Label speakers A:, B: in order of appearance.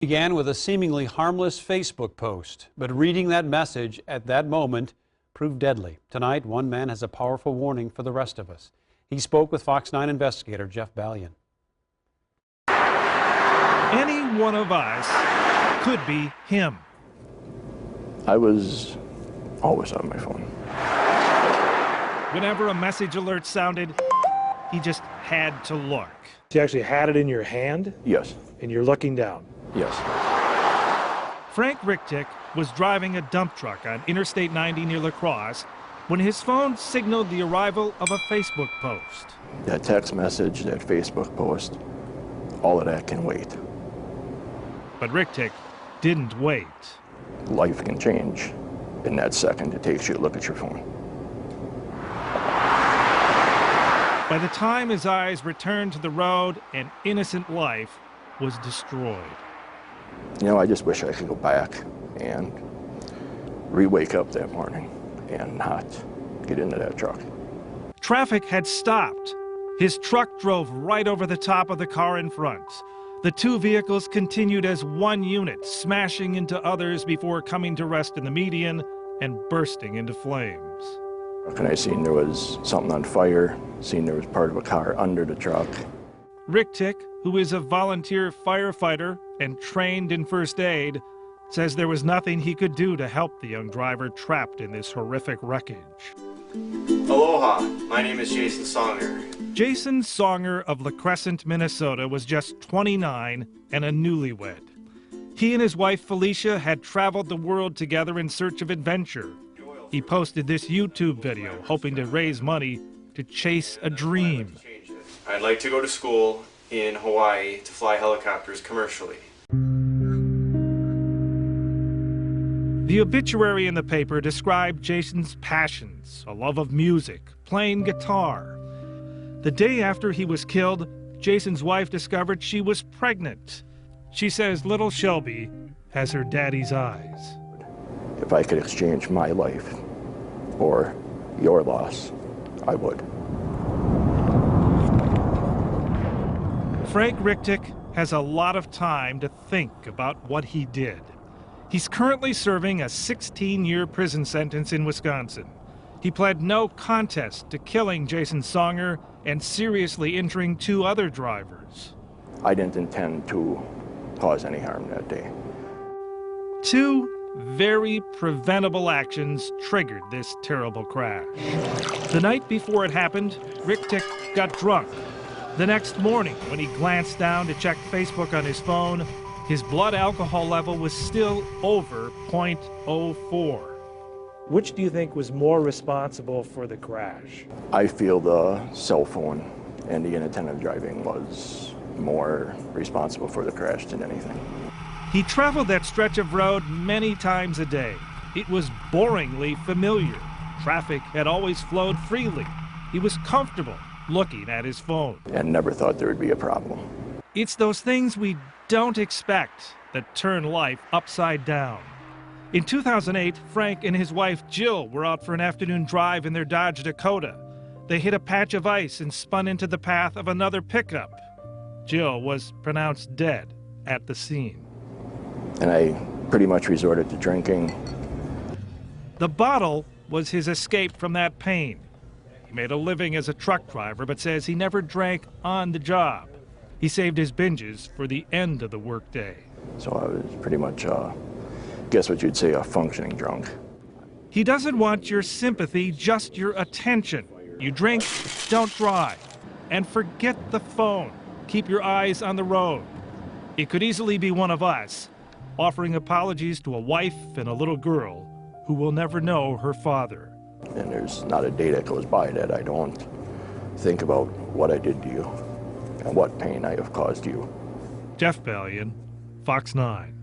A: Began with a seemingly harmless Facebook post, but reading that message at that moment proved deadly. Tonight, one man has a powerful warning for the rest of us. He spoke with Fox 9 investigator Jeff Ballion.
B: Any one of us could be him.
C: I was always on my phone.
B: Whenever a message alert sounded, he just had to look.
D: You actually had it in your hand?
C: Yes.
D: And you're looking down?
C: Yes.
B: Frank Richtick was driving a dump truck on Interstate 90 near La Crosse when his phone signaled the arrival of a Facebook post.
C: That text message, that Facebook post, all of that can wait.
B: But Richtick didn't wait.
C: Life can change in that second it takes you to look at your phone.
B: By the time his eyes returned to the road, an innocent life was destroyed.
C: You know, I just wish I could go back and re-wake up that morning and not get into that truck.
B: Traffic had stopped. His truck drove right over the top of the car in front. The two vehicles continued as one unit, smashing into others before coming to rest in the median and bursting into flames.
C: And I seen there was something on fire, seen there was part of a car under the truck.
B: Richtick, who is a volunteer firefighter and trained in first aid, says there was nothing he could do to help the young driver trapped in this horrific wreckage.
E: Aloha, my name is Jason Songer.
B: Jason Songer of La Crescent, Minnesota was just 29 and a newlywed. He and his wife Felicia had traveled the world together in search of adventure. He posted this YouTube video hoping to raise money to chase a dream.
E: I'd like to go to school in Hawaii to fly helicopters commercially.
B: The obituary in the paper described Jason's passions, a love of music, playing guitar. The day after he was killed, Jason's wife discovered she was pregnant. She says little Shelby has her daddy's eyes.
C: If I could exchange my life or your loss, I would.
B: Frank Richtick has a lot of time to think about what he did. He's currently serving a 16-year prison sentence in Wisconsin. He pled no contest to killing Jason Songer and seriously injuring two other drivers.
C: I didn't intend to cause any harm that day.
B: Two very preventable actions triggered this terrible crash. The night before it happened, Richtick got drunk. The next morning, when he glanced down to check Facebook on his phone, his blood alcohol level was still over 0.04.
D: Which do you think was more responsible for the crash?
C: I feel the cell phone and the inattentive driving was more responsible for the crash than anything.
B: He traveled that stretch of road many times a day. It was boringly familiar. Traffic had always flowed freely. He was comfortable looking at his phone.
C: And never thought there would be a problem.
B: It's those things we don't expect that turn life upside down. In 2008, Frank and his wife Jill were out for an afternoon drive in their Dodge Dakota. They hit a patch of ice and spun into the path of another pickup. Jill was pronounced dead at the scene.
C: And I pretty much resorted to drinking.
B: The bottle was his escape from that pain. He made a living as a truck driver, but says he never drank on the job. He saved his binges for the end of the workday.
C: So I was pretty much, guess what you'd say, a functioning drunk.
B: He doesn't want your sympathy, just your attention. You drink, don't drive. And forget the phone. Keep your eyes on the road. It could easily be one of us, offering apologies to a wife and a little girl who will never know her father.
C: And there's not a day that goes by that I don't think about what I did to you and what pain I have caused you.
B: Jeff Ballion, Fox 9.